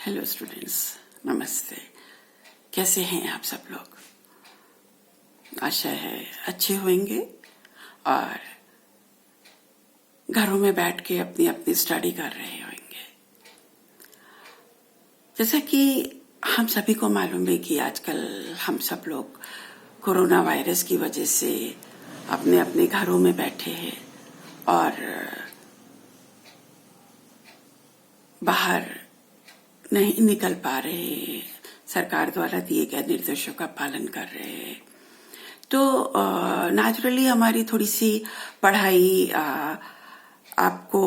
Hello students, नमस्ते। कैसे हैं आप सब लोग? आशा है अच्छे होंगे और घरों में बैठ के अपनी अपनी स्टडी कर रहे होंगे। जैसा कि हम सभी को मालूम है कि आजकल हम सब लोग कोरोना वायरस की वजह से अपने अपने घरों में बैठे हैं और बाहर नहीं निकल पा रहे, सरकार द्वारा दिए गए निर्देशों का पालन कर रहे हैं। तो नेचुरली हमारी थोड़ी सी पढ़ाई आपको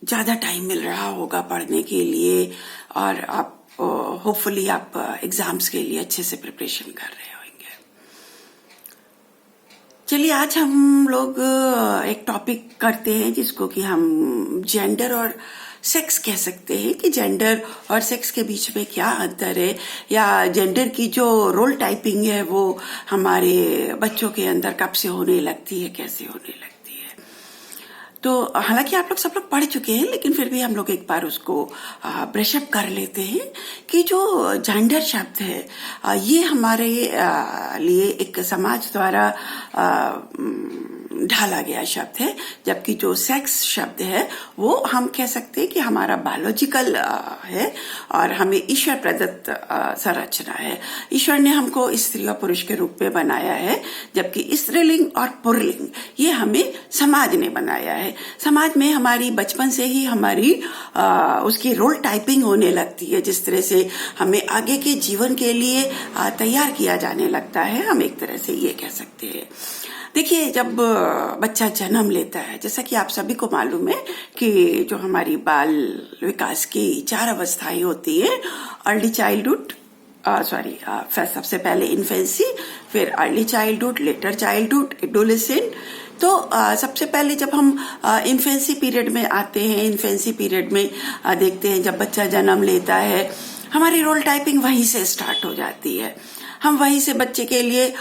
ज़्यादा टाइम मिल रहा होगा पढ़ने के लिए और आप होपफुली आप एग्जाम्स के लिए अच्छे से प्रिपरेशन कर रहे होंगे। चलिए आज हम लोग एक टॉपिक करते हैं जिसको कि हम जेंडर और सेक्स कह सकते हैं कि जेंडर और सेक्स के बीच में क्या अंतर है, या जेंडर की जो रोल टाइपिंग है वो हमारे बच्चों के अंदर कब से होने लगती है, कैसे होने लगती है। तो हालांकि आप लोग सब लोग पढ़ चुके हैं, लेकिन फिर भी हम लोग एक बार उसको ब्रशअप कर लेते हैं कि जो जेंडर शब्द है ये हमारे लिए एक समाज द्वारा ढाला गया शब्द है, जबकि जो सेक्स शब्द है वो हम कह सकते हैं कि हमारा बायोलॉजिकल है और हमें ईश्वर प्रदत्त संरचना है। ईश्वर ने हमको स्त्री और पुरुष के रूप में बनाया है, जबकि स्त्रीलिंग और पुल्लिंग ये हमें समाज ने बनाया है। समाज में हमारी बचपन से ही हमारी उसकी रोल टाइपिंग होने लगती है, जिस तरह से हमें आगे के जीवन के लिए तैयार किया जाने लगता है, हम एक तरह से ये कह सकते हैं। देखिए, जब बच्चा जन्म लेता है, जैसा कि आप सभी को मालूम है कि जो हमारी बाल विकास की 4 अवस्थाएं होती है, अर्ली चाइल्डहुड, सबसे पहले इन्फेंसी, फिर early childhood, letter childhood, adolescent. तो सबसे पहले जब हम इन्फेंसी पीरियड में आते हैं, इन्फेंसी पीरियड में देखते हैं जब बच्चा जन्म लेता है, हमारी रोल टाइपिंग वहीं से स्टार्ट हो जाती है। हम वहीं से बच्चे के लिए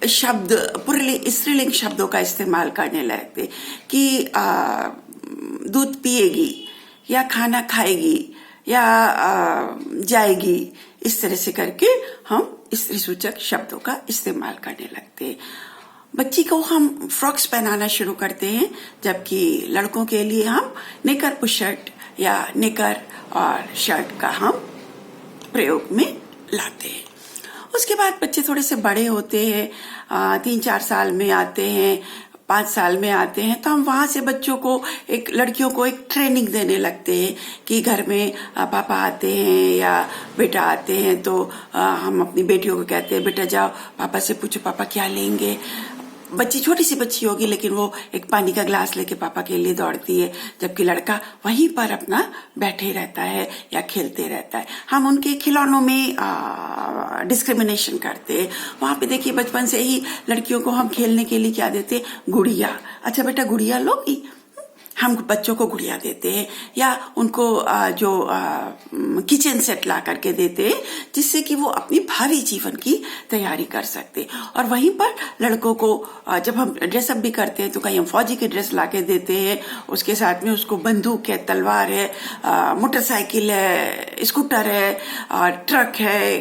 शब्द स्त्रीलिंग शब्दों का इस्तेमाल करने लगते कि दूध पिएगी या खाना खाएगी या जाएगी, इस तरह से करके हम स्त्री सूचक शब्दों का इस्तेमाल करने लगते हैं। बच्ची को हम फ्रॉक्स पहनाना शुरू करते हैं, जबकि लड़कों के लिए हम निकर पुशर्ट या निकर और शर्ट का हम प्रयोग में लाते हैं। उसके बाद बच्चे थोड़े से बड़े होते हैं, 3-4 साल में आते हैं, 5 साल में आते हैं, तो हम वहां से बच्चों को लड़कियों को एक ट्रेनिंग देने लगते हैं कि घर में पापा आते हैं या बेटा आते हैं, तो हम अपनी बेटियों को कहते हैं बेटा जाओ पापा से पूछो पापा क्या लेंगे। बच्ची छोटी सी बच्ची होगी लेकिन वो एक पानी का ग्लास लेके पापा के लिए दौड़ती है, जबकि लड़का वहीं पर अपना बैठे रहता है या खेलते रहता है। हम उनके खिलौनों में डिस्क्रिमिनेशन करते हैं। वहां पे देखिए बचपन से ही लड़कियों को हम खेलने के लिए क्या देते हैं, गुड़िया। अच्छा बेटा गुड़िया लोगी, हम बच्चों को गुड़िया देते हैं या उनको जो किचन सेट ला करके देते हैं, जिससे कि वो अपनी भावी जीवन की तैयारी कर सकते। और वहीं पर लड़कों को जब हम ड्रेसअप भी करते हैं तो कहीं हम फौजी की ड्रेस ला के देते हैं, उसके साथ में उसको बंदूक है, तलवार है, मोटरसाइकिल है, स्कूटर है और ट्रक है,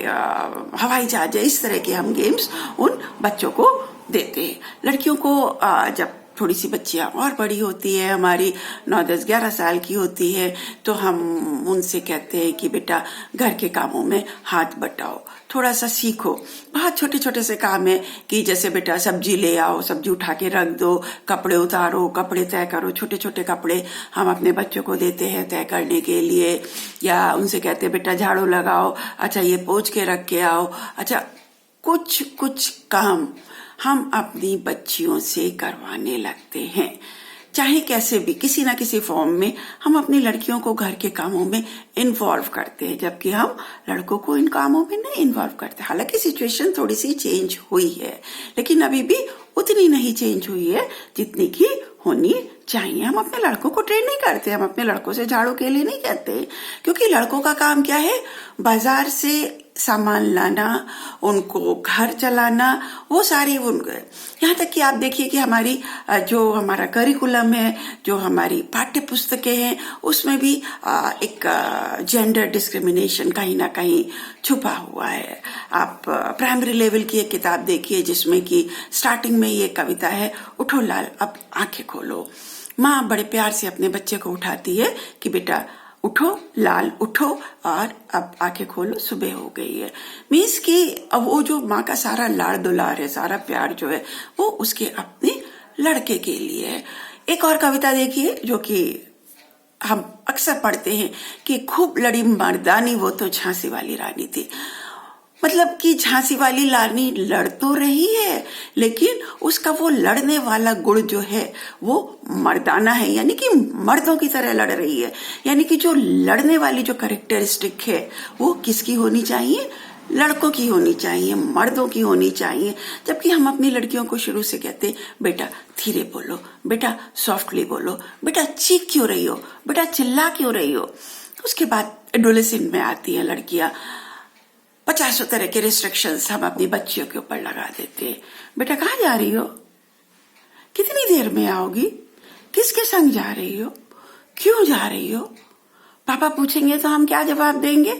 हवाई जहाज है, इस तरह के हम गेम्स उन बच्चों को देते हैं। लड़कियों को जब थोड़ी सी बच्चियां और बड़ी होती है, हमारी 9, 10, 11 साल की होती है, तो हम उनसे कहते हैं कि बेटा घर के कामों में हाथ बटाओ, थोड़ा सा सीखो। बहुत छोटे छोटे से काम है कि जैसे बेटा सब्जी ले आओ, सब्जी उठा के रख दो, कपड़े उतारो, कपड़े तय करो। छोटे छोटे कपड़े हम अपने बच्चों को देते हैं तय करने के लिए, या उनसे कहते हैं बेटा झाड़ू लगाओ, अच्छा ये पोंछ के रख के आओ। अच्छा, कुछ कुछ काम हम अपनी बच्चियों से करवाने लगते हैं, चाहे कैसे भी किसी ना किसी फॉर्म में हम अपनी लड़कियों को घर के कामों में इन्वॉल्व करते हैं, जबकि हम लड़कों को इन कामों में नहीं इन्वॉल्व करते। हालांकि सिचुएशन थोड़ी सी चेंज हुई है, लेकिन अभी भी उतनी नहीं चेंज हुई है जितनी की होनी चाहिए। हम अपने लड़कों को ट्रेन नहीं करते, हम अपने लड़कों से झाड़ू के लिए नहीं कहते, क्योंकि लड़कों का काम क्या है, बाजार से सामान लाना, उनको घर चलाना, वो सारी यहाँ तक कि आप देखिए कि जो हमारा करिकुलम है, जो हमारी पाठ्य पुस्तकें हैं, उसमें भी एक जेंडर डिस्क्रिमिनेशन कहीं ना कहीं छुपा हुआ है। आप प्राइमरी लेवल की एक किताब देखिए जिसमें कि स्टार्टिंग में ये कविता है, उठो लाल अब आंखें खोलो। माँ बड़े प्यार से अपने बच्चे को उठाती है कि बेटा उठो लाल, उठो और अब आंखें खोलो, सुबह हो गई है। मीन्स कि अब वो जो माँ का सारा लाड़ दुलार है, सारा प्यार जो है वो उसके अपने लड़के के लिए है। एक और कविता देखिए जो कि हम अक्सर पढ़ते हैं कि खूब लड़ी मर्दानी वो तो झांसी वाली रानी थी। मतलब कि झांसी वाली रानी लड़ तो रही है, लेकिन उसका वो लड़ने वाला गुण जो है वो मर्दाना है, यानी कि मर्दों की तरह लड़ रही है। यानी कि जो लड़ने वाली जो कैरेक्टरिस्टिक है वो किसकी होनी चाहिए? लड़कों की होनी चाहिए, मर्दों की होनी चाहिए। जबकि हम अपनी लड़कियों को शुरू से कहते हैं बेटा धीरे बोलो, बेटा सॉफ्टली बोलो, बेटा चीख क्यों रही हो, बेटा चिल्ला क्यों रही हो। उसके बाद एडोलेसेंट में आती हैं लड़कियां, 50 तरह के रिस्ट्रिक्शंस हम अपनी बच्चियों के ऊपर लगा देते हैं। बेटा कहाँ जा रही हो, कितनी देर में आओगी, किसके संग जा रही हो, क्यों जा रही हो, पापा पूछेंगे तो हम क्या जवाब देंगे।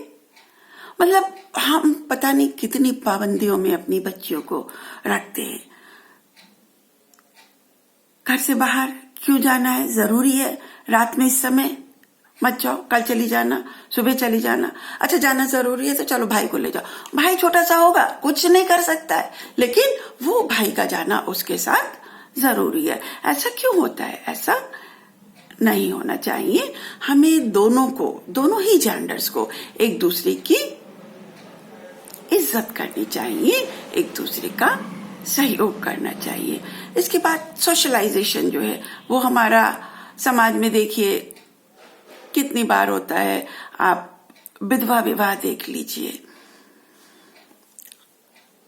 मतलब हम पता नहीं कितनी पाबंदियों में अपनी बच्चियों को रखते हैं। घर से बाहर क्यों जाना है, जरूरी है, रात में इस समय मत जाओ, कल चली जाना, सुबह चली जाना। अच्छा जाना जरूरी है तो चलो भाई को ले जाओ। भाई छोटा सा होगा, कुछ नहीं कर सकता है, लेकिन वो भाई का जाना उसके साथ जरूरी है। ऐसा क्यों होता है? ऐसा नहीं होना चाहिए। हमें दोनों ही जेंडर्स को एक दूसरे की इज्जत करनी चाहिए, एक दूसरे का सहयोग करना चाहिए। इसके बाद सोशलाइजेशन जो है वो हमारा समाज में देखिए कितनी बार होता है। आप विधवा विवाह देख लीजिए,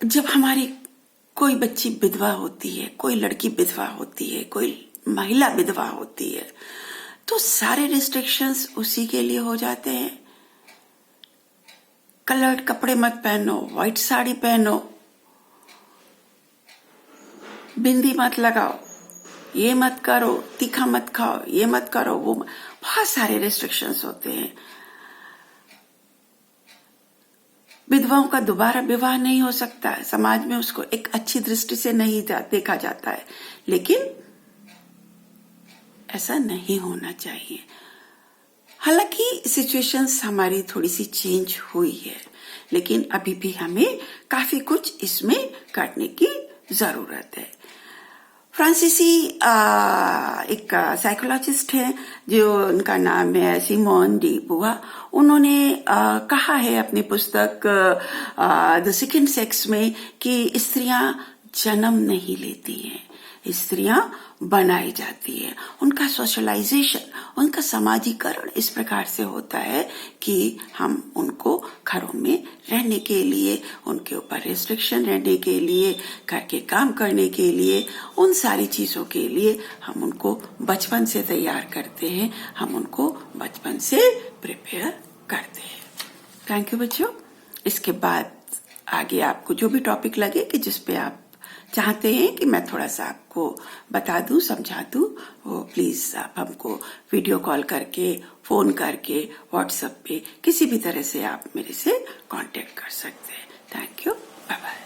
जब हमारी कोई बच्ची विधवा होती है, कोई लड़की विधवा होती है, कोई महिला विधवा होती है, तो सारे रिस्ट्रिक्शंस उसी के लिए हो जाते हैं। कलर्ड कपड़े मत पहनो, व्हाइट साड़ी पहनो, बिंदी मत लगाओ, ये मत करो, तीखा मत खाओ, ये मत करो, वो बहुत सारे रिस्ट्रिक्शंस होते हैं। विधवाओं का दोबारा विवाह नहीं हो सकता है, समाज में उसको एक अच्छी दृष्टि से नहीं देखा जाता है, लेकिन ऐसा नहीं होना चाहिए। हालांकि सिचुएशंस हमारी थोड़ी सी चेंज हुई है, लेकिन अभी भी हमें काफी कुछ इसमें करने की जरूरत है। फ्रांसीसी एक साइकोलॉजिस्ट है जो उनका नाम है सिमोन डी बुआ। उन्होंने कहा है अपनी पुस्तक द सेकंड सेक्स में कि स्त्रियां जन्म नहीं लेती हैं, स्त्रियां बनाई जाती है। उनका सोशलाइजेशन, उनका समाजीकरण इस प्रकार से होता है कि हम उनको घरों में रहने के लिए, उनके ऊपर रिस्ट्रिक्शन रहने के लिए, घर के काम करने के लिए, उन सारी चीजों के लिए हम उनको बचपन से तैयार करते हैं, हम उनको बचपन से प्रिपेयर करते हैं। थैंक यू बच्चों। इसके बाद आगे आपको जो भी टॉपिक लगे कि जिस पे आप चाहते हैं कि मैं थोड़ा सा आपको बता दूं, समझा दूं, वो प्लीज आप हमको वीडियो कॉल करके, फोन करके, व्हाट्सएप पे किसी भी तरह से आप मेरे से कांटेक्ट कर सकते हैं। Thank you, bye bye.